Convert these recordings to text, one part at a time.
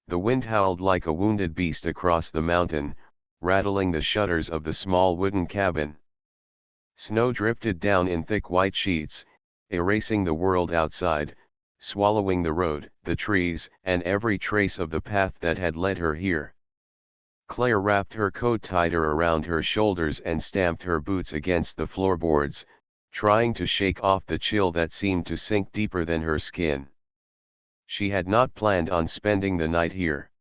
The wind howled like a wounded beast across the mountain, rattling the shutters of the small wooden cabin. Snow drifted down in thick white sheets, erasing the world outside, swallowing the road, the trees, and every trace of the path that had led her here. Claire wrapped her coat tighter around her shoulders and stamped her boots against the floorboards, trying to shake off the chill that seemed to sink deeper than her skin. She had not planned on spending the night here.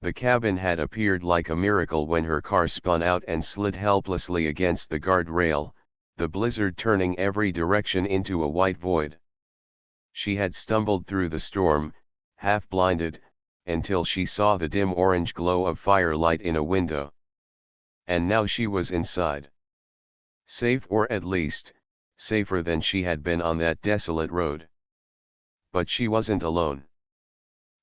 The cabin had appeared like a miracle when her car spun out and slid helplessly against the guardrail, the blizzard turning every direction into a white void. She had stumbled through the storm, half blinded, until she saw the dim orange glow of firelight in a window. And now she was inside. Safe, or at least, safer than she had been on that desolate road. But she wasn't alone.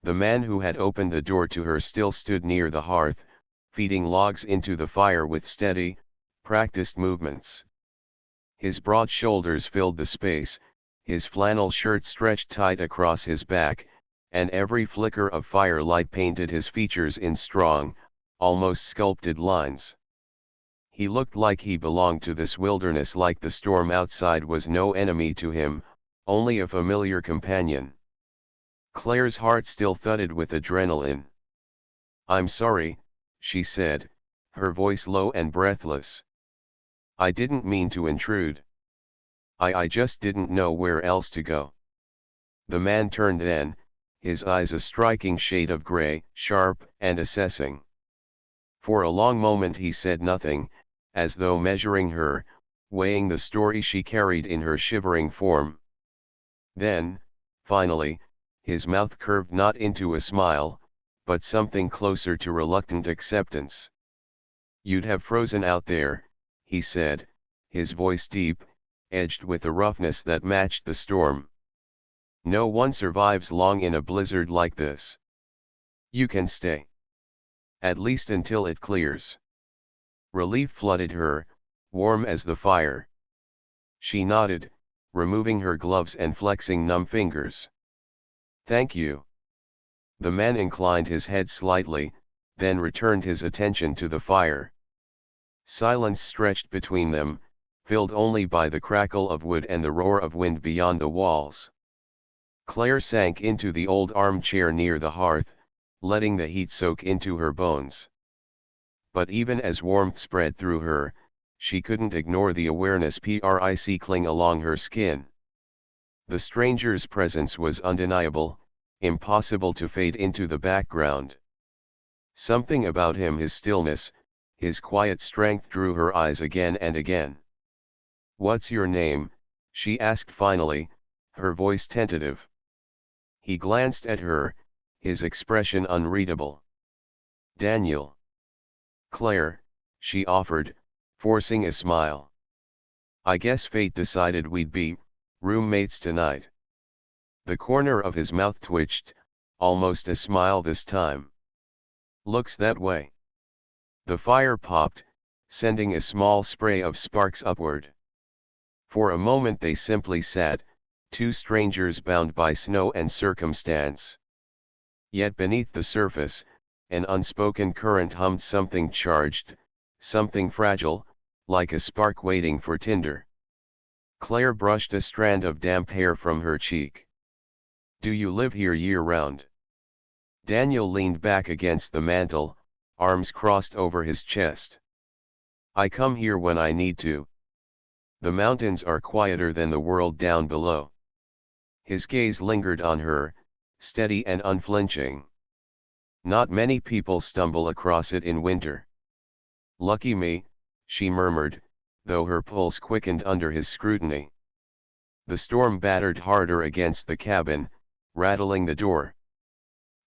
The man who had opened the door to her still stood near the hearth, feeding logs into the fire with steady, practiced movements. His broad shoulders filled the space, his flannel shirt stretched tight across his back, and every flicker of firelight painted his features in strong, almost sculpted lines. He looked like he belonged to this wilderness, like the storm outside was no enemy to him, only a familiar companion. Claire's heart still thudded with adrenaline. "I'm sorry," she said, her voice low and breathless. "I didn't mean to intrude. I just didn't know where else to go." The man turned then, his eyes a striking shade of gray, sharp and assessing. For a long moment he said nothing, as though measuring her, weighing the story she carried in her shivering form. Then, finally, his mouth curved not into a smile, but something closer to reluctant acceptance. "You'd have frozen out there," he said, his voice deep, edged with a roughness that matched the storm. "No one survives long in a blizzard like this. You can stay. At least until it clears." Relief flooded her, warm as the fire. She nodded, removing her gloves and flexing numb fingers. "Thank you." The man inclined his head slightly, then returned his attention to the fire. Silence stretched between them, filled only by the crackle of wood and the roar of wind beyond the walls. Claire sank into the old armchair near the hearth, letting the heat soak into her bones. But even as warmth spread through her, she couldn't ignore the awareness prickling along her skin. The stranger's presence was undeniable, impossible to fade into the background. Something about him, his stillness, his quiet strength, drew her eyes again and again. "What's your name?" she asked finally, her voice tentative. He glanced at her, his expression unreadable. "Daniel." "Claire," she offered, forcing a smile. "I guess fate decided we'd be roommates tonight." The corner of his mouth twitched, almost a smile this time. "Looks that way." The fire popped, sending a small spray of sparks upward. For a moment they simply sat, two strangers bound by snow and circumstance. Yet beneath the surface, an unspoken current hummed, something charged, something fragile, like a spark waiting for tinder. Claire brushed a strand of damp hair from her cheek. "Do you live here year-round?" Daniel leaned back against the mantel, arms crossed over his chest. "I come here when I need to. The mountains are quieter than the world down below." His gaze lingered on her, steady and unflinching. "Not many people stumble across it in winter." "Lucky me," she murmured, though her pulse quickened under his scrutiny. The storm battered harder against the cabin, rattling the door.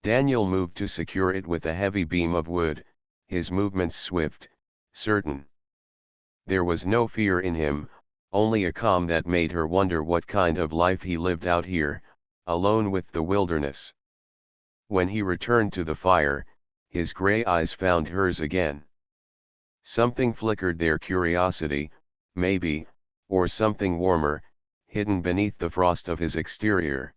Daniel moved to secure it with a heavy beam of wood, his movements swift, certain. There was no fear in him, only a calm that made her wonder what kind of life he lived out here, alone with the wilderness. When he returned to the fire, his gray eyes found hers again. Something flickered there, curiosity, maybe, or something warmer, hidden beneath the frost of his exterior.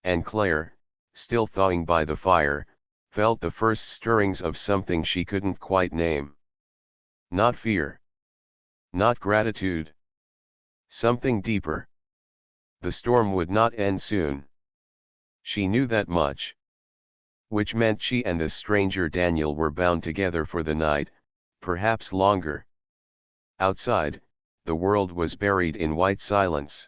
And Claire, still thawing by the fire, felt the first stirrings of something she couldn't quite name. Not fear. Not gratitude. Something deeper. The storm would not end soon. She knew that much. Which meant she and the stranger Daniel were bound together for the night, perhaps longer. Outside, the world was buried in white silence.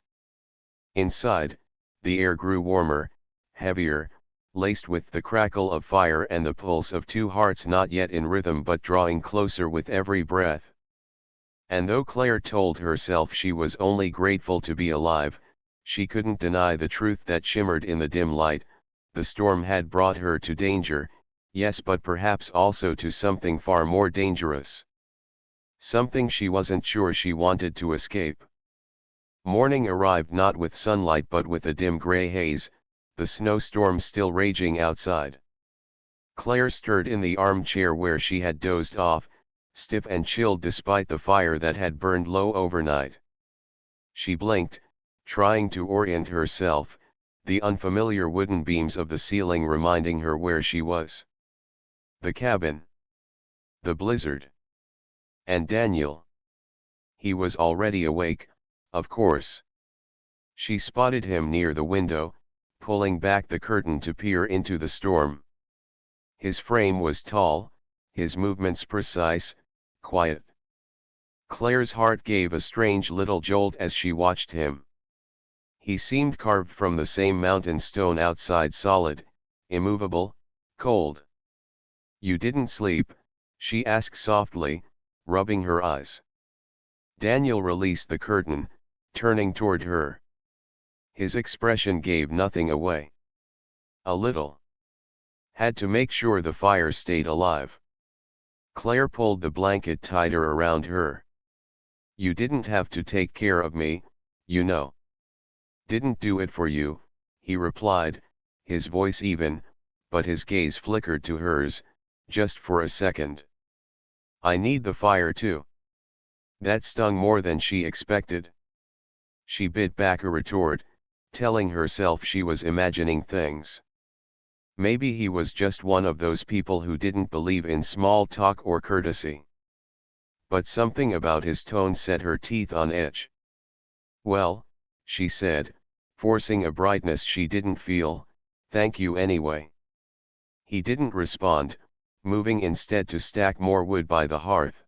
Inside, the air grew warmer, heavier, laced with the crackle of fire and the pulse of two hearts not yet in rhythm but drawing closer with every breath. And though Claire told herself she was only grateful to be alive, she couldn't deny the truth that shimmered in the dim light. The storm had brought her to danger, yes, but perhaps also to something far more dangerous. Something she wasn't sure she wanted to escape. Morning arrived not with sunlight but with a dim gray haze, the snowstorm still raging outside. Claire stirred in the armchair where she had dozed off, stiff and chilled despite the fire that had burned low overnight. She blinked, trying to orient herself, the unfamiliar wooden beams of the ceiling reminding her where she was. The cabin. The blizzard. And Daniel. He was already awake, of course. She spotted him near the window, pulling back the curtain to peer into the storm. His frame was tall, his movements precise, quiet. Claire's heart gave a strange little jolt as she watched him. He seemed carved from the same mountain stone outside, solid, immovable, cold. "You didn't sleep?" she asked softly, rubbing her eyes. Daniel released the curtain, turning toward her. His expression gave nothing away. "A little. Had to make sure the fire stayed alive." Claire pulled the blanket tighter around her. "You didn't have to take care of me, you know." "Didn't do it for you," he replied, his voice even, but his gaze flickered to hers, just for a second. "I need the fire too." That stung more than she expected. She bit back a retort, telling herself she was imagining things. Maybe he was just one of those people who didn't believe in small talk or courtesy. But something about his tone set her teeth on edge. "Well," she said, forcing a brightness she didn't feel, "thank you anyway." He didn't respond, moving instead to stack more wood by the hearth.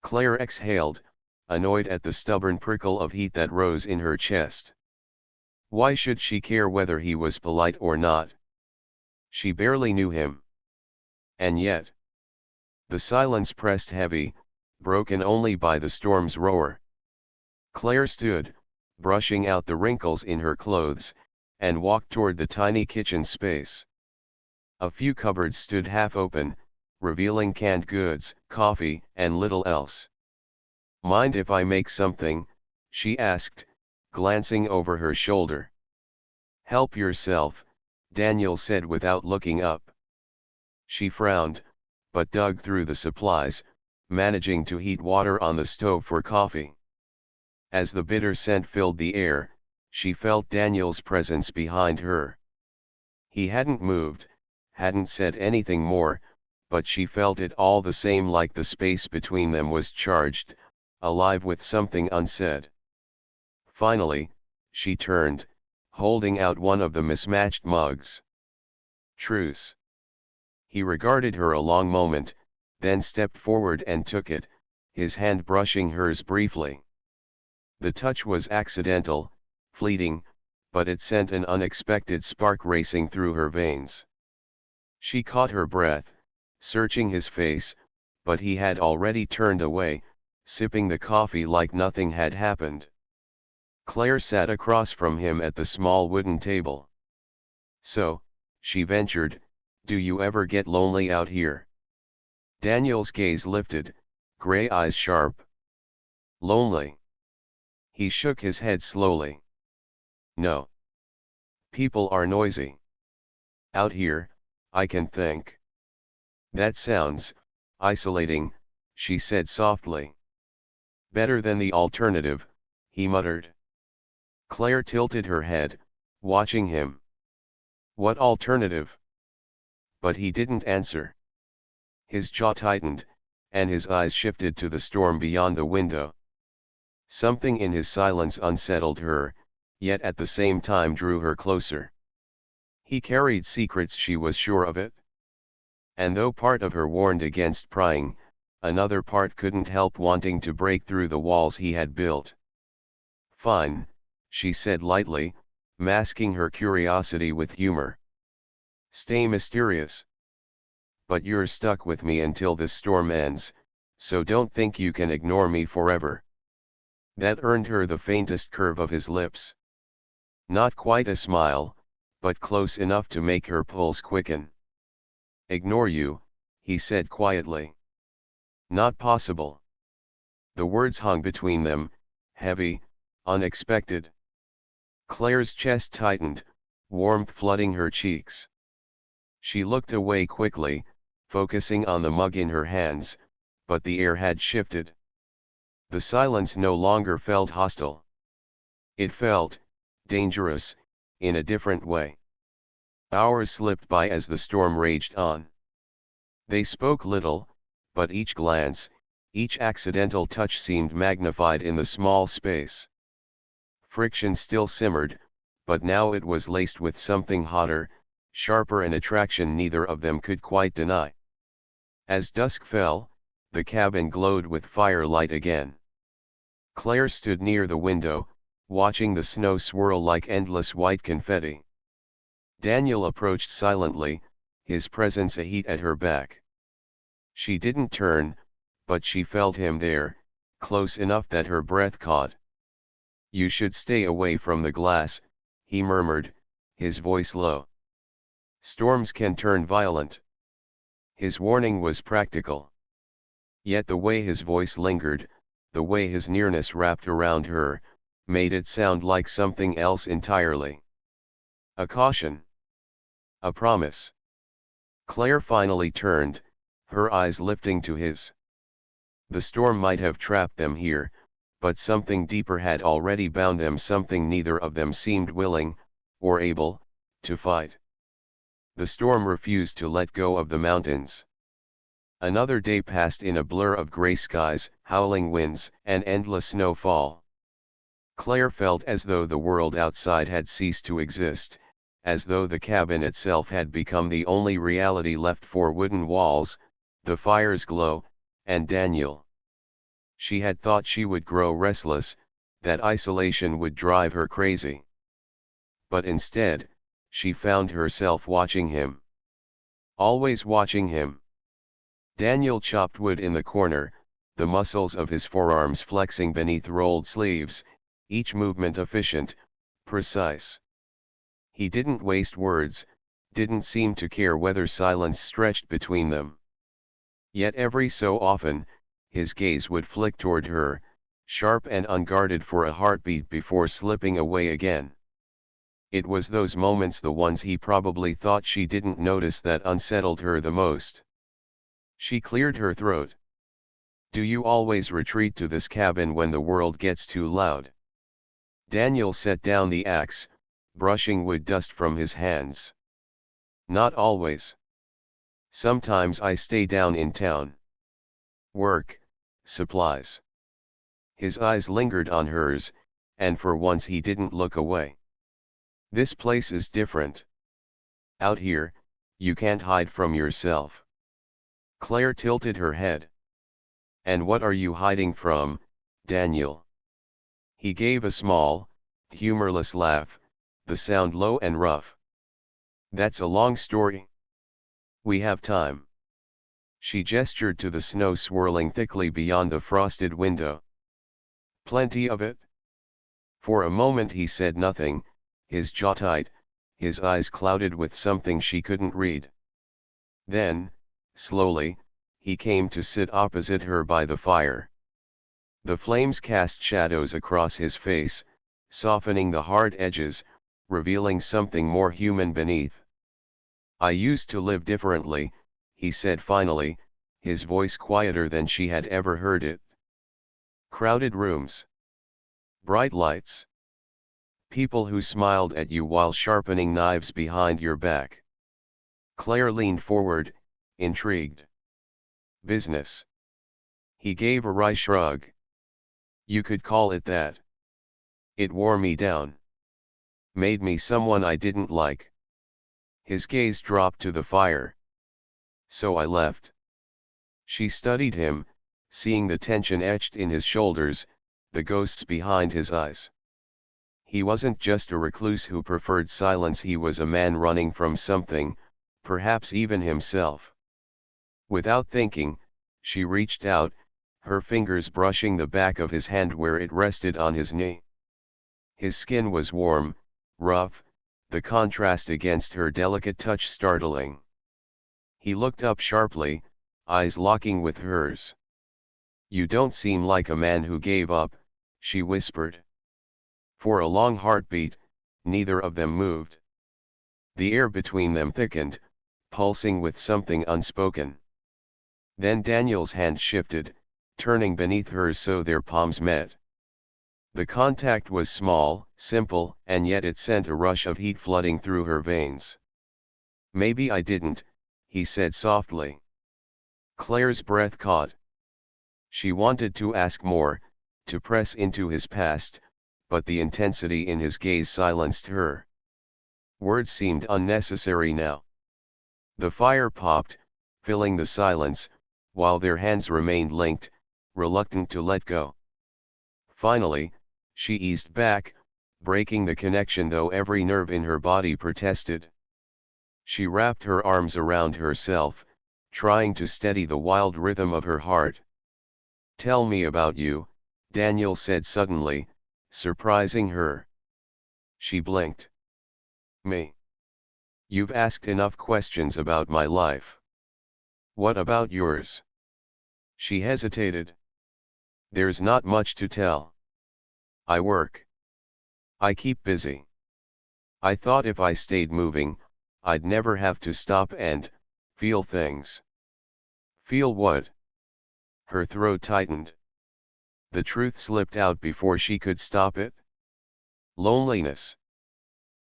Claire exhaled, annoyed at the stubborn prickle of heat that rose in her chest. Why should she care whether he was polite or not? She barely knew him. And yet, the silence pressed heavy, broken only by the storm's roar. Claire stood, brushing out the wrinkles in her clothes, and walked toward the tiny kitchen space. A few cupboards stood half open, revealing canned goods, coffee, and little else. "Mind if I make something?" she asked, glancing over her shoulder. "Help yourself," Daniel said without looking up. She frowned, but dug through the supplies, managing to heat water on the stove for coffee. As the bitter scent filled the air, she felt Daniel's presence behind her. He hadn't moved, hadn't said anything more, but she felt it all the same, like the space between them was charged, alive with something unsaid. Finally, she turned, holding out one of the mismatched mugs. "Truce." He regarded her a long moment, then stepped forward and took it, his hand brushing hers briefly. The touch was accidental, fleeting, but it sent an unexpected spark racing through her veins. She caught her breath, searching his face, but he had already turned away, sipping the coffee like nothing had happened. Claire sat across from him at the small wooden table. "So," she ventured, "do you ever get lonely out here?" Daniel's gaze lifted, gray eyes sharp. "Lonely?" He shook his head slowly. "No. People are noisy. Out here, I can think." "That sounds isolating," she said softly. "Better than the alternative," he muttered. Claire tilted her head, watching him. "What alternative?" But he didn't answer. His jaw tightened, and his eyes shifted to the storm beyond the window. Something in his silence unsettled her, yet at the same time drew her closer. He carried secrets, she was sure of it. And though part of her warned against prying, another part couldn't help wanting to break through the walls he had built. "Fine," she said lightly, masking her curiosity with humor. "Stay mysterious. But you're stuck with me until this storm ends, so don't think you can ignore me forever." That earned her the faintest curve of his lips. Not quite a smile, but close enough to make her pulse quicken. "Ignore you," he said quietly. "Not possible." The words hung between them, heavy, unexpected. Claire's chest tightened, warmth flooding her cheeks. She looked away quickly, focusing on the mug in her hands, but the air had shifted. The silence no longer felt hostile. It felt dangerous, in a different way. Hours slipped by as the storm raged on. They spoke little, but each glance, each accidental touch seemed magnified in the small space. Friction still simmered, but now it was laced with something hotter, sharper, an attraction neither of them could quite deny. As dusk fell, the cabin glowed with firelight again. Claire stood near the window, watching the snow swirl like endless white confetti. Daniel approached silently, his presence a heat at her back. She didn't turn, but she felt him there, close enough that her breath caught. "You should stay away from the glass," he murmured, his voice low. "Storms can turn violent." His warning was practical. Yet the way his voice lingered, the way his nearness wrapped around her, made it sound like something else entirely. A caution. A promise. Claire finally turned, her eyes lifting to his. The storm might have trapped them here, but something deeper had already bound them, something neither of them seemed willing, or able, to fight. The storm refused to let go of the mountains. Another day passed in a blur of gray skies, howling winds, and endless snowfall. Claire felt as though the world outside had ceased to exist, as though the cabin itself had become the only reality left. For wooden walls, the fire's glow, and Daniel. She had thought she would grow restless, that isolation would drive her crazy. But instead, she found herself watching him. Always watching him. Daniel chopped wood in the corner, the muscles of his forearms flexing beneath rolled sleeves, each movement efficient, precise. He didn't waste words, didn't seem to care whether silence stretched between them. Yet every so often, his gaze would flick toward her, sharp and unguarded for a heartbeat before slipping away again. It was those moments, the ones he probably thought she didn't notice, that unsettled her the most. She cleared her throat. "Do you always retreat to this cabin when the world gets too loud?" Daniel set down the axe, brushing wood dust from his hands. "Not always. Sometimes I stay down in town. Work, supplies." His eyes lingered on hers, and for once he didn't look away. "This place is different. Out here, you can't hide from yourself." Claire tilted her head. "And what are you hiding from, Daniel?" He gave a small, humorless laugh, the sound low and rough. "That's a long story. We have time." She gestured to the snow swirling thickly beyond the frosted window. "Plenty of it?" For a moment he said nothing, his jaw tight, his eyes clouded with something she couldn't read. Then, slowly, he came to sit opposite her by the fire. The flames cast shadows across his face, softening the hard edges, revealing something more human beneath. "I used to live differently," he said finally, his voice quieter than she had ever heard it. "Crowded rooms. Bright lights. People who smiled at you while sharpening knives behind your back. Claire leaned forward, intrigued. Business. He gave a wry shrug. You could call it that. It wore me down. Made me someone I didn't like. His gaze dropped to the fire. So I left. She studied him, seeing the tension etched in his shoulders, the ghosts behind his eyes. He wasn't just a recluse who preferred silence, he was a man running from something, perhaps even himself. Without thinking, she reached out, her fingers brushing the back of his hand where it rested on his knee. His skin was warm, rough, the contrast against her delicate touch startling. He looked up sharply, eyes locking with hers. You don't seem like a man who gave up, she whispered. For a long heartbeat, neither of them moved. The air between them thickened, pulsing with something unspoken. Then Daniel's hand shifted, turning beneath hers so their palms met. The contact was small, simple, and yet it sent a rush of heat flooding through her veins. Maybe I didn't, he said softly. Claire's breath caught. She wanted to ask more, to press into his past, but the intensity in his gaze silenced her. Words seemed unnecessary now. The fire popped, filling the silence, while their hands remained linked, reluctant to let go. Finally, she eased back, breaking the connection though every nerve in her body protested. She wrapped her arms around herself, trying to steady the wild rhythm of her heart. Tell me about you, Daniel said suddenly, surprising her. She blinked. Me? You've asked enough questions about my life. What about yours? She hesitated. There's not much to tell. I work. I keep busy. I thought if I stayed moving, I'd never have to stop and feel things. Feel what? Her throat tightened. The truth slipped out before she could stop it. Loneliness.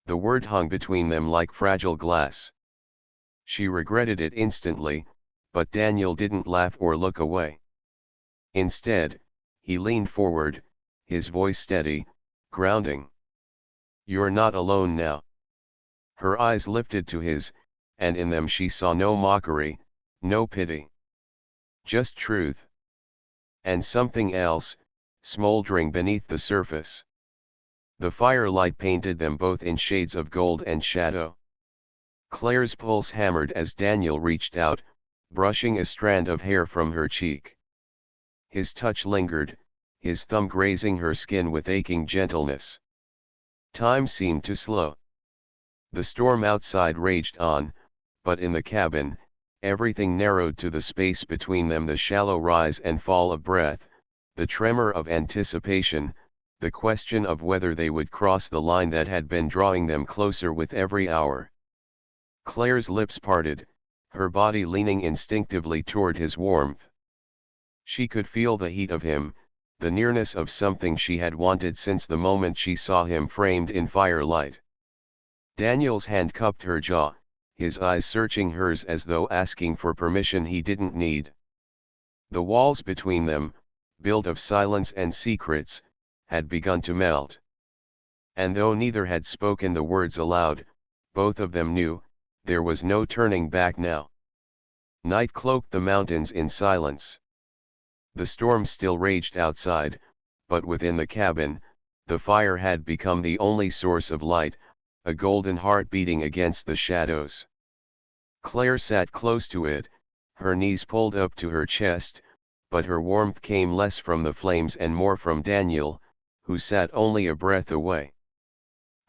The word hung between them like fragile glass. She regretted it instantly, but Daniel didn't laugh or look away. Instead, he leaned forward, his voice steady, grounding. You're not alone now. Her eyes lifted to his, and in them she saw no mockery, no pity. Just truth. And something else, smoldering beneath the surface. The firelight painted them both in shades of gold and shadow. Claire's pulse hammered as Daniel reached out, brushing a strand of hair from her cheek. His touch lingered, his thumb grazing her skin with aching gentleness. Time seemed to slow. The storm outside raged on, but in the cabin, everything narrowed to the space between them, the shallow rise and fall of breath, the tremor of anticipation, the question of whether they would cross the line that had been drawing them closer with every hour. Claire's lips parted, her body leaning instinctively toward his warmth. She could feel the heat of him, the nearness of something she had wanted since the moment she saw him framed in firelight. Daniel's hand cupped her jaw, his eyes searching hers as though asking for permission he didn't need. The walls between them, built of silence and secrets, had begun to melt. And though neither had spoken the words aloud, both of them knew, there was no turning back now. Night cloaked the mountains in silence. The storm still raged outside, but within the cabin, the fire had become the only source of light, a golden heart beating against the shadows. Claire sat close to it, her knees pulled up to her chest, but her warmth came less from the flames and more from Daniel, who sat only a breath away.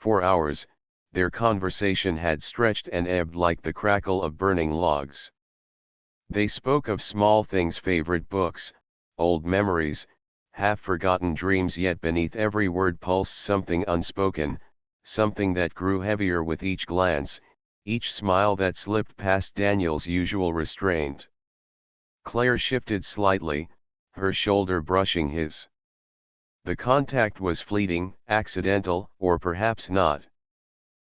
For hours, their conversation had stretched and ebbed like the crackle of burning logs. They spoke of small things, favorite books, old memories, half-forgotten dreams, yet beneath every word pulsed something unspoken, something that grew heavier with each glance, each smile that slipped past Daniel's usual restraint. Claire shifted slightly, her shoulder brushing his. The contact was fleeting, accidental, or perhaps not.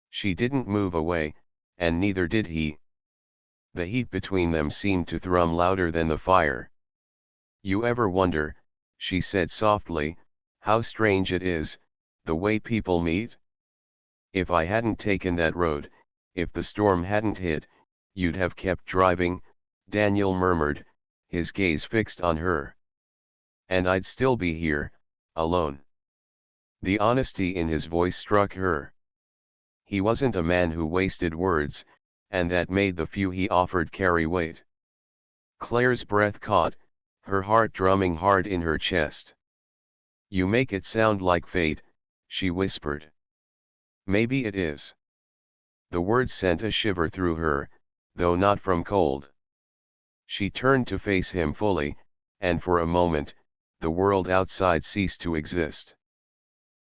She didn't move away, and neither did he. The heat between them seemed to thrum louder than the fire. "You ever wonder," she said softly, "how strange it is, the way people meet? If I hadn't taken that road, if the storm hadn't hit, you'd have kept driving," Daniel murmured, his gaze fixed on her. "And I'd still be here, alone." The honesty in his voice struck her. He wasn't a man who wasted words, and that made the few he offered carry weight. Claire's breath caught, her heart drumming hard in her chest. "You make it sound like fate," she whispered. "Maybe it is." The words sent a shiver through her, though not from cold. She turned to face him fully, and for a moment, the world outside ceased to exist.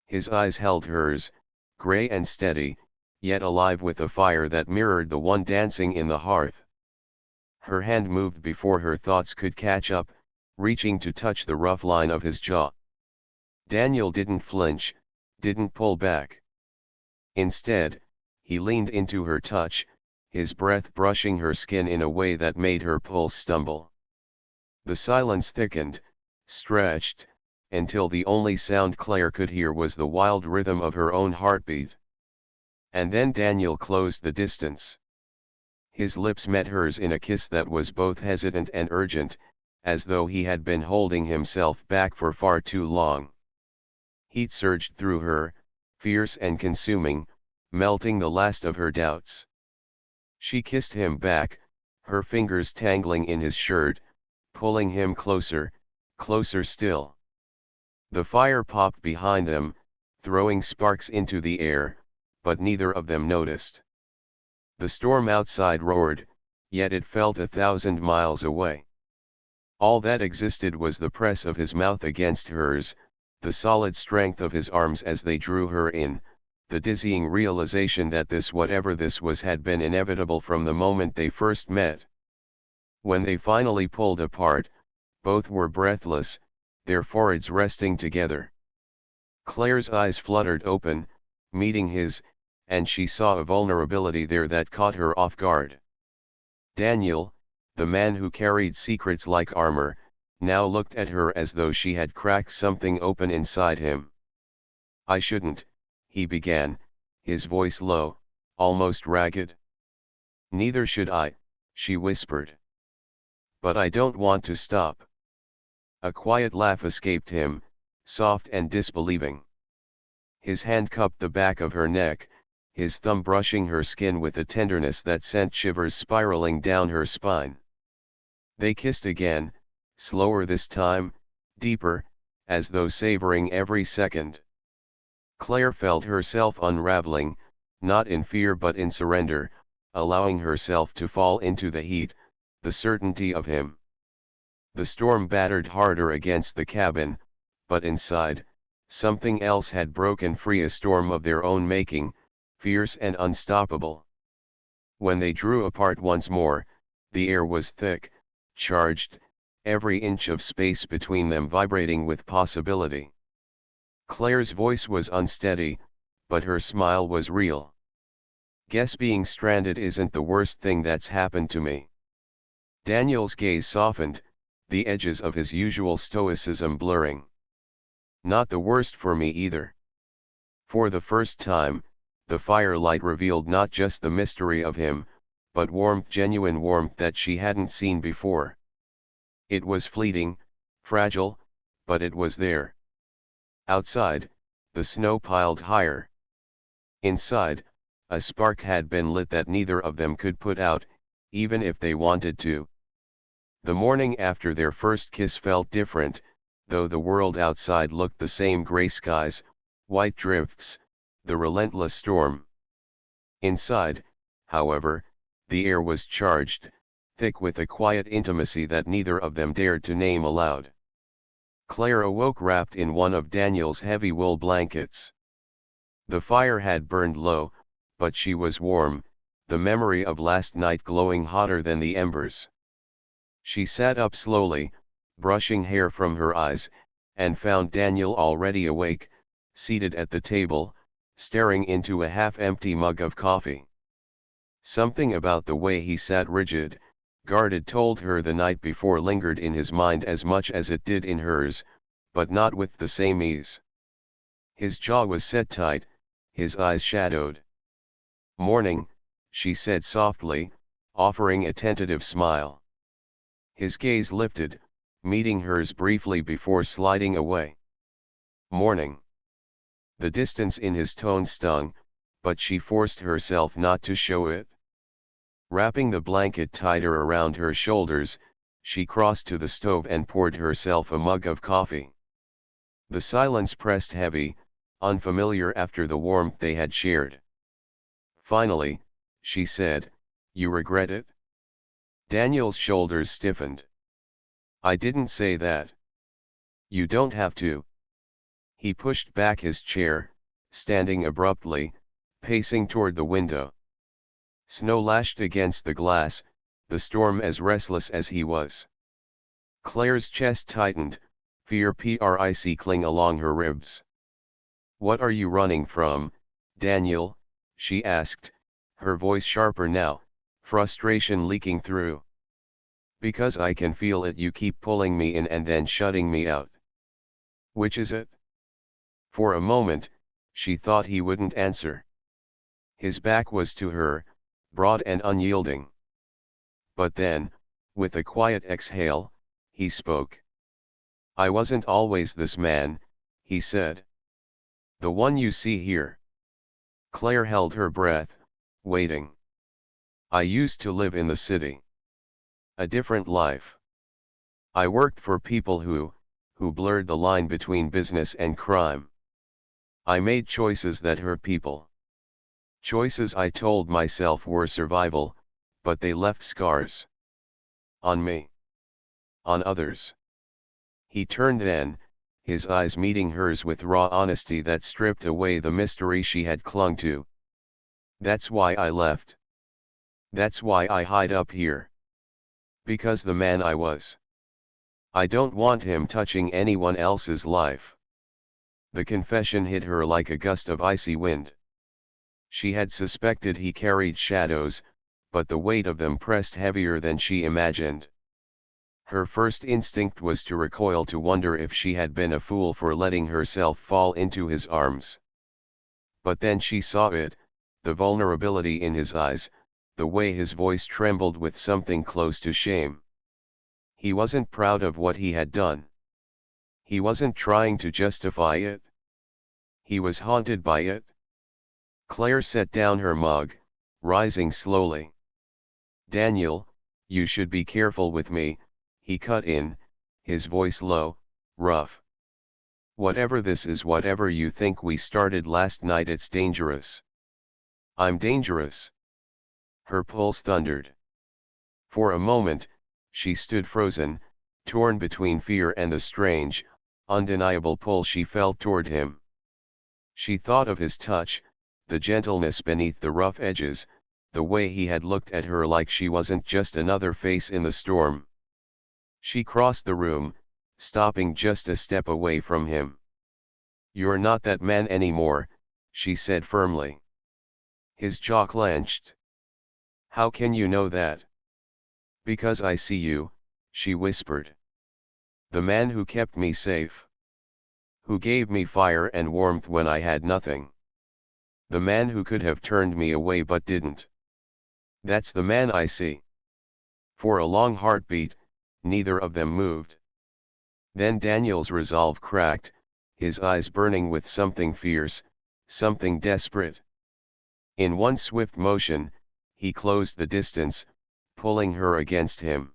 His eyes held hers, gray and steady, yet alive with a fire that mirrored the one dancing in the hearth. Her hand moved before her thoughts could catch up, reaching to touch the rough line of his jaw. Daniel didn't flinch, didn't pull back. Instead, he leaned into her touch, his breath brushing her skin in a way that made her pulse stumble. The silence thickened, stretched, until the only sound Claire could hear was the wild rhythm of her own heartbeat. And then Daniel closed the distance. His lips met hers in a kiss that was both hesitant and urgent, as though he had been holding himself back for far too long. Heat surged through her, fierce and consuming, melting the last of her doubts. She kissed him back, her fingers tangling in his shirt, pulling him closer, closer still. The fire popped behind them, throwing sparks into the air, but neither of them noticed. The storm outside roared, yet it felt 1,000 miles away. All that existed was the press of his mouth against hers, the solid strength of his arms as they drew her in, the dizzying realization that this whatever this was had been inevitable from the moment they first met. When they finally pulled apart, both were breathless, their foreheads resting together. Claire's eyes fluttered open, meeting his, and she saw a vulnerability there that caught her off guard. Daniel, the man who carried secrets like armor, now looked at her as though she had cracked something open inside him. "I shouldn't," he began, his voice low, almost ragged. "Neither should I," she whispered. "But I don't want to stop." A quiet laugh escaped him, soft and disbelieving. His hand cupped the back of her neck, his thumb brushing her skin with a tenderness that sent shivers spiraling down her spine. They kissed again, slower this time, deeper, as though savoring every second. Claire felt herself unraveling, not in fear but in surrender, allowing herself to fall into the heat, the certainty of him. The storm battered harder against the cabin, but inside, something else had broken free, a storm of their own making, fierce and unstoppable. When they drew apart once more, the air was thick, charged, every inch of space between them vibrating with possibility. Claire's voice was unsteady, but her smile was real. "Guess being stranded isn't the worst thing that's happened to me." Daniel's gaze softened, the edges of his usual stoicism blurring. "Not the worst for me either." For the first time, the firelight revealed not just the mystery of him, but warmth, genuine warmth that she hadn't seen before. It was fleeting, fragile, but it was there. Outside, the snow piled higher. Inside, a spark had been lit that neither of them could put out, even if they wanted to. The morning after their first kiss felt different, though the world outside looked the same: gray skies, white drifts, the relentless storm. Inside, however, the air was charged, thick with a quiet intimacy that neither of them dared to name aloud. Claire awoke wrapped in one of Daniel's heavy wool blankets. The fire had burned low, but she was warm, the memory of last night glowing hotter than the embers. She sat up slowly, brushing hair from her eyes, and found Daniel already awake, seated at the table, staring into a half-empty mug of coffee. Something about the way he sat rigid, guarded told her the night before lingered in his mind as much as it did in hers, but not with the same ease. His jaw was set tight, his eyes shadowed. "Morning," she said softly, offering a tentative smile. His gaze lifted, meeting hers briefly before sliding away. "Morning." The distance in his tone stung, but she forced herself not to show it. Wrapping the blanket tighter around her shoulders, she crossed to the stove and poured herself a mug of coffee. The silence pressed heavy, unfamiliar after the warmth they had shared. Finally, she said, "You regret it?" Daniel's shoulders stiffened. "I didn't say that." "You don't have to." He pushed back his chair, standing abruptly, pacing toward the window. Snow lashed against the glass, the storm as restless as he was. Claire's chest tightened, fear pricing along her ribs. "What are you running from, Daniel?" she asked, her voice sharper now, frustration leaking through. "Because I can feel it. You keep pulling me in and then shutting me out." "Which is it?" For a moment, she thought he wouldn't answer. His back was to her, broad and unyielding. But then, with a quiet exhale, he spoke. "I wasn't always this man," he said. "The one you see here." Claire held her breath, waiting. "I used to live in the city. A different life. I worked for people who blurred the line between business and crime. I made choices that hurt people. Choices I told myself were survival, but they left scars. On me. On others." He turned then, his eyes meeting hers with raw honesty that stripped away the mystery she had clung to. "That's why I left. That's why I hide up here. Because the man I was. I don't want him touching anyone else's life." The confession hit her like a gust of icy wind. She had suspected he carried shadows, but the weight of them pressed heavier than she imagined. Her first instinct was to recoil, to wonder if she had been a fool for letting herself fall into his arms. But then she saw it, the vulnerability in his eyes, the way his voice trembled with something close to shame. He wasn't proud of what he had done. He wasn't trying to justify it. He was haunted by it. Claire set down her mug, rising slowly. "Daniel, you should be careful with me," he cut in, his voice low, rough. "Whatever this is, whatever you think we started last night, it's dangerous." "I'm dangerous?" Her pulse thundered. For a moment, she stood frozen, torn between fear and the strange, undeniable pull she felt toward him. She thought of his touch, the gentleness beneath the rough edges, the way he had looked at her like she wasn't just another face in the storm. She crossed the room, stopping just a step away from him. "You're not that man anymore," she said firmly. His jaw clenched. "How can you know that?" "Because I see you," she whispered. "The man who kept me safe. Who gave me fire and warmth when I had nothing. The man who could have turned me away but didn't. That's the man I see." For a long heartbeat, neither of them moved. Then Daniel's resolve cracked, his eyes burning with something fierce, something desperate. In one swift motion, he closed the distance, pulling her against him.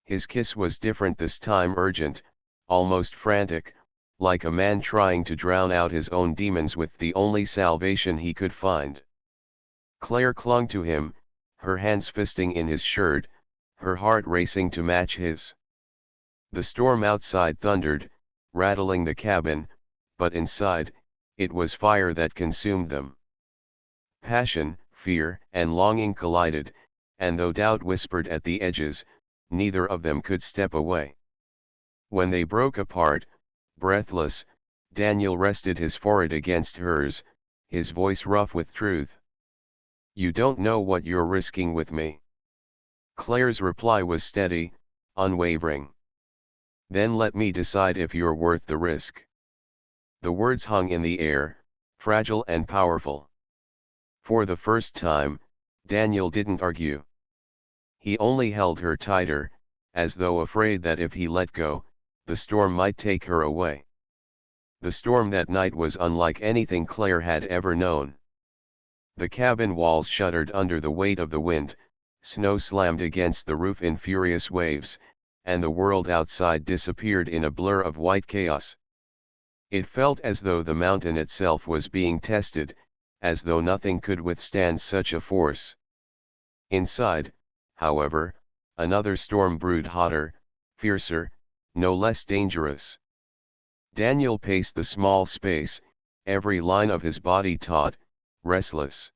His kiss was different this time, urgent, almost frantic, like a man trying to drown out his own demons with the only salvation he could find. Claire clung to him, her hands fisting in his shirt, her heart racing to match his. The storm outside thundered, rattling the cabin, but inside, it was fire that consumed them. Passion, fear, and longing collided, and though doubt whispered at the edges, neither of them could step away. When they broke apart, breathless, Daniel rested his forehead against hers, his voice rough with truth. You don't know what you're risking with me. Claire's reply was steady, unwavering. Then let me decide if you're worth the risk. The words hung in the air, fragile and powerful. For the first time, Daniel didn't argue. He only held her tighter, as though afraid that if he let go, the storm might take her away. The storm that night was unlike anything Claire had ever known. The cabin walls shuddered under the weight of the wind, snow slammed against the roof in furious waves, and the world outside disappeared in a blur of white chaos. It felt as though the mountain itself was being tested, as though nothing could withstand such a force. Inside, however, another storm brewed hotter, fiercer, no less dangerous. Daniel paced the small space, every line of his body taut, restless.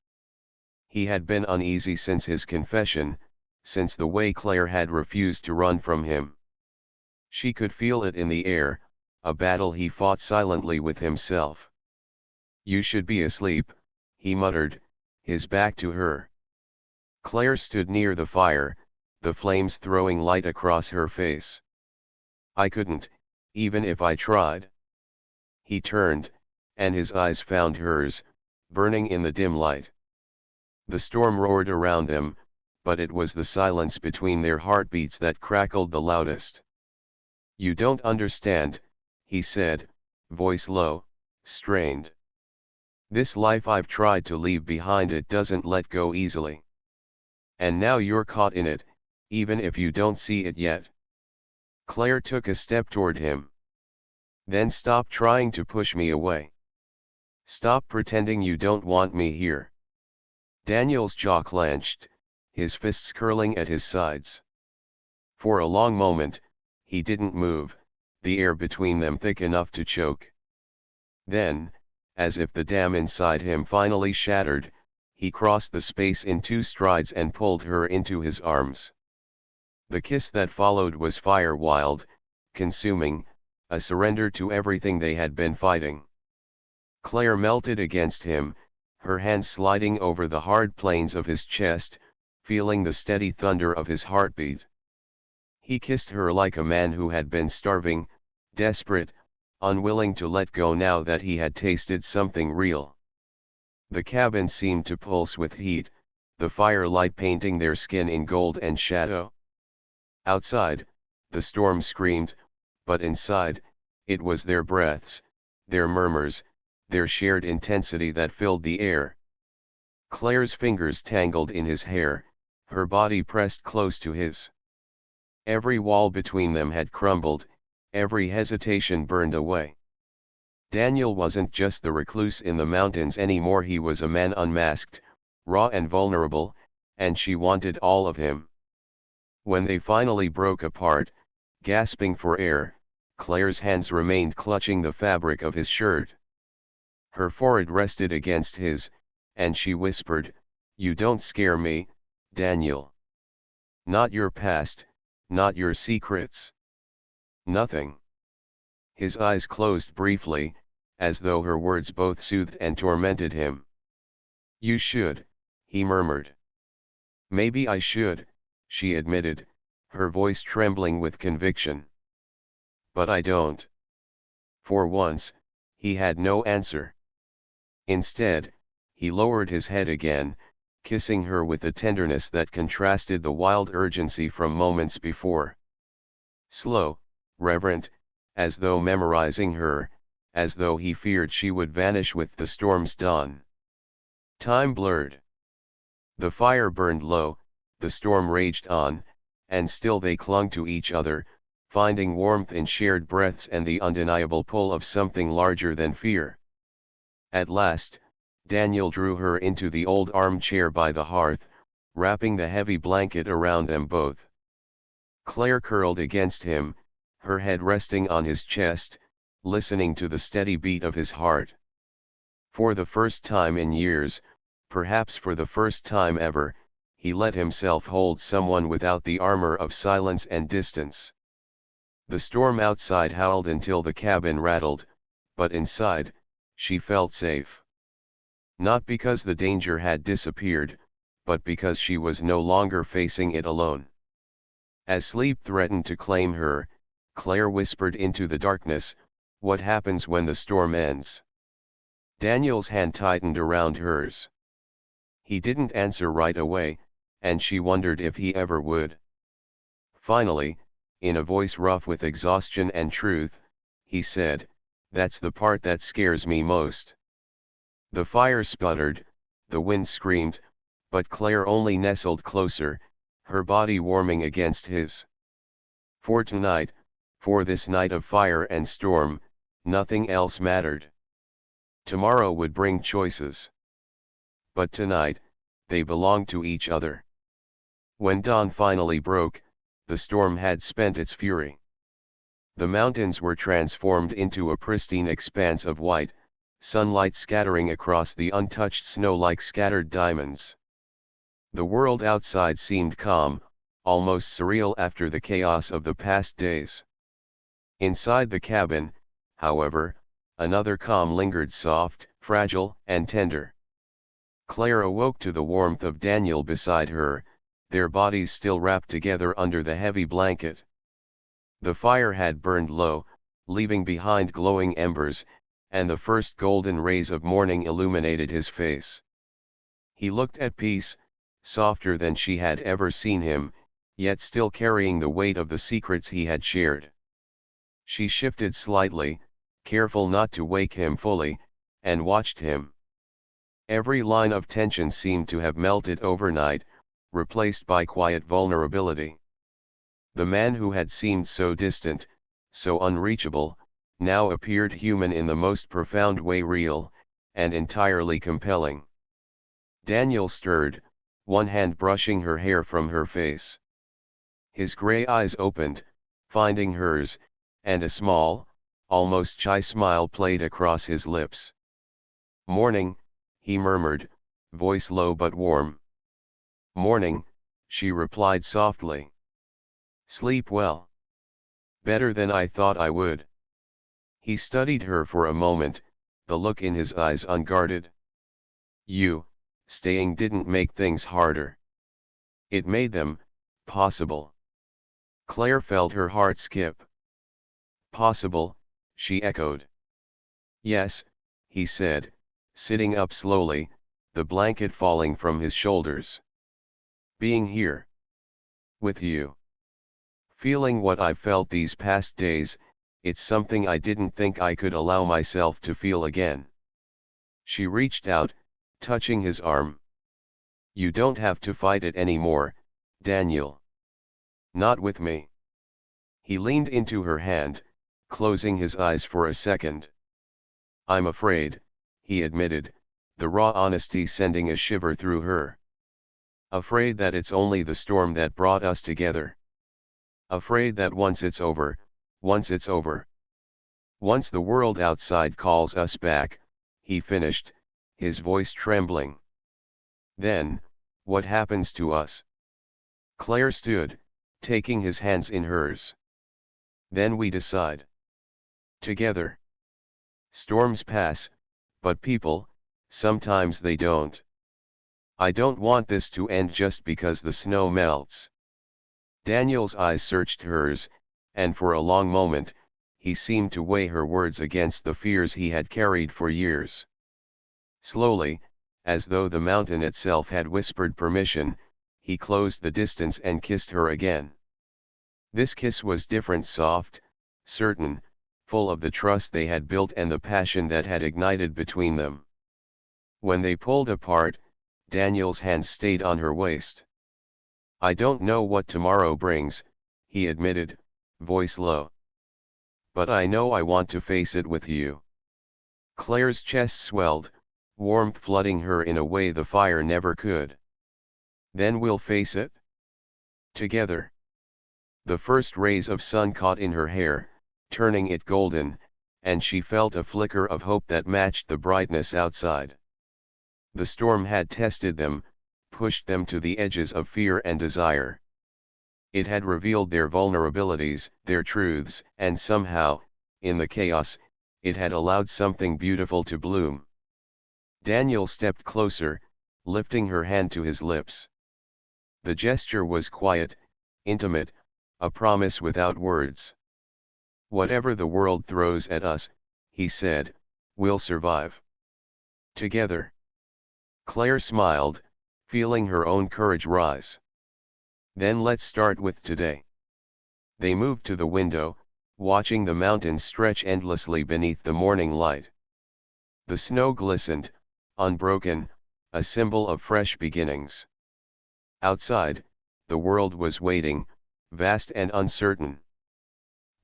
He had been uneasy since his confession, since the way Claire had refused to run from him. She could feel it in the air, a battle he fought silently with himself. "You should be asleep," he muttered, his back to her. Claire stood near the fire, the flames throwing light across her face. "I couldn't, even if I tried." He turned, and his eyes found hers, burning in the dim light. The storm roared around them, but it was the silence between their heartbeats that crackled the loudest. "You don't understand," he said, voice low, strained. "This life I've tried to leave behind, it doesn't let go easily. And now you're caught in it, even if you don't see it yet." Claire took a step toward him. "Then stop trying to push me away. Stop pretending you don't want me here." Daniel's jaw clenched, his fists curling at his sides. For a long moment, he didn't move, the air between them thick enough to choke. Then, as if the dam inside him finally shattered, he crossed the space in 2 strides and pulled her into his arms. The kiss that followed was fire wild, consuming, a surrender to everything they had been fighting. Claire melted against him, her hands sliding over the hard planes of his chest, feeling the steady thunder of his heartbeat. He kissed her like a man who had been starving, desperate, unwilling to let go now that he had tasted something real. The cabin seemed to pulse with heat, the firelight painting their skin in gold and shadow. Outside, the storm screamed, but inside, it was their breaths, their murmurs, their shared intensity that filled the air. Claire's fingers tangled in his hair, her body pressed close to his. Every wall between them had crumbled, every hesitation burned away. Daniel wasn't just the recluse in the mountains anymore, he was a man unmasked, raw and vulnerable, and she wanted all of him. When they finally broke apart, gasping for air, Claire's hands remained clutching the fabric of his shirt. Her forehead rested against his, and she whispered, "You don't scare me, Daniel. Not your past, not your secrets. Nothing." His eyes closed briefly, as though her words both soothed and tormented him. "You should," he murmured. "Maybe I should," she admitted, her voice trembling with conviction. "But I don't." For once, he had no answer. Instead, he lowered his head again, kissing her with a tenderness that contrasted the wild urgency from moments before. Slow, reverent, as though memorizing her, as though he feared she would vanish with the storm's dawn. Time blurred. The fire burned low, the storm raged on, and still they clung to each other, finding warmth in shared breaths and the undeniable pull of something larger than fear. At last, Daniel drew her into the old armchair by the hearth, wrapping the heavy blanket around them both. Claire curled against him, her head resting on his chest, listening to the steady beat of his heart. For the first time in years, perhaps for the first time ever, he let himself hold someone without the armor of silence and distance. The storm outside howled until the cabin rattled, but inside, she felt safe. Not because the danger had disappeared, but because she was no longer facing it alone. As sleep threatened to claim her, Claire whispered into the darkness, "What happens when the storm ends?" Daniel's hand tightened around hers. He didn't answer right away, and she wondered if he ever would. Finally, in a voice rough with exhaustion and truth, he said, "That's the part that scares me most." The fire sputtered, the wind screamed, but Claire only nestled closer, her body warming against his. For tonight, for this night of fire and storm, nothing else mattered. Tomorrow would bring choices. But tonight, they belonged to each other. When dawn finally broke, the storm had spent its fury. The mountains were transformed into a pristine expanse of white, sunlight scattering across the untouched snow like scattered diamonds. The world outside seemed calm, almost surreal after the chaos of the past days. Inside the cabin, however, another calm lingered, soft, fragile, and tender. Claire awoke to the warmth of Daniel beside her, their bodies still wrapped together under the heavy blanket. The fire had burned low, leaving behind glowing embers, and the first golden rays of morning illuminated his face. He looked at peace, softer than she had ever seen him, yet still carrying the weight of the secrets he had shared. She shifted slightly, careful not to wake him fully, and watched him. Every line of tension seemed to have melted overnight, replaced by quiet vulnerability. The man who had seemed so distant, so unreachable, now appeared human in the most profound way, real, and entirely compelling. Daniel stirred, one hand brushing her hair from her face. His gray eyes opened, finding hers, and a small, almost shy smile played across his lips. "Morning," he murmured, voice low but warm. "Morning," she replied softly. "Sleep well?" "Better than I thought I would." He studied her for a moment, the look in his eyes unguarded. "You, staying didn't make things harder. It made them, possible." Claire felt her heart skip. "Possible," she echoed. "Yes," he said, sitting up slowly, the blanket falling from his shoulders. "Being here. With you. Feeling what I've felt these past days, it's something I didn't think I could allow myself to feel again." She reached out, touching his arm. "You don't have to fight it anymore, Daniel. Not with me." He leaned into her hand, closing his eyes for a second. "I'm afraid," he admitted, the raw honesty sending a shiver through her. "Afraid that it's only the storm that brought us together. Afraid that once it's over, once the world outside calls us back," he finished, his voice trembling. "Then, what happens to us?" Claire stood, taking his hands in hers. "Then we decide. Together. Storms pass, but people, sometimes they don't. I don't want this to end just because the snow melts." Daniel's eyes searched hers, and for a long moment, he seemed to weigh her words against the fears he had carried for years. Slowly, as though the mountain itself had whispered permission, he closed the distance and kissed her again. This kiss was different, soft, certain, full of the trust they had built and the passion that had ignited between them. When they pulled apart, Daniel's hands stayed on her waist. "I don't know what tomorrow brings," he admitted, voice low. "But I know I want to face it with you." Claire's chest swelled, warmth flooding her in a way the fire never could. "Then we'll face it? Together." The first rays of sun caught in her hair, turning it golden, and she felt a flicker of hope that matched the brightness outside. The storm had tested them, pushed them to the edges of fear and desire. It had revealed their vulnerabilities, their truths, and somehow, in the chaos, it had allowed something beautiful to bloom. Daniel stepped closer, lifting her hand to his lips. The gesture was quiet, intimate, a promise without words. "Whatever the world throws at us," he said, "we'll survive. Together." Claire smiled, feeling her own courage rise. "Then let's start with today." They moved to the window, watching the mountains stretch endlessly beneath the morning light. The snow glistened, unbroken, a symbol of fresh beginnings. Outside, the world was waiting, vast and uncertain.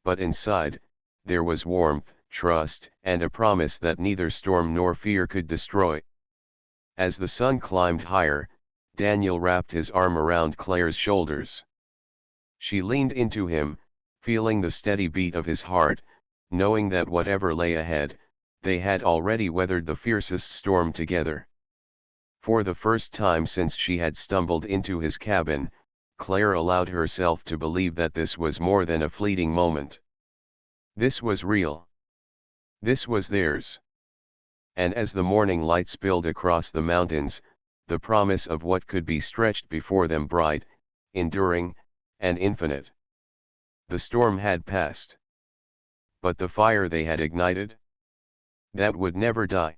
But inside, there was warmth, trust, and a promise that neither storm nor fear could destroy. As the sun climbed higher, Daniel wrapped his arm around Claire's shoulders. She leaned into him, feeling the steady beat of his heart, knowing that whatever lay ahead, they had already weathered the fiercest storm together. For the first time since she had stumbled into his cabin, Claire allowed herself to believe that this was more than a fleeting moment. This was real. This was theirs. And as the morning light spilled across the mountains, the promise of what could be stretched before them bright, enduring, and infinite. The storm had passed. But the fire they had ignited? That would never die.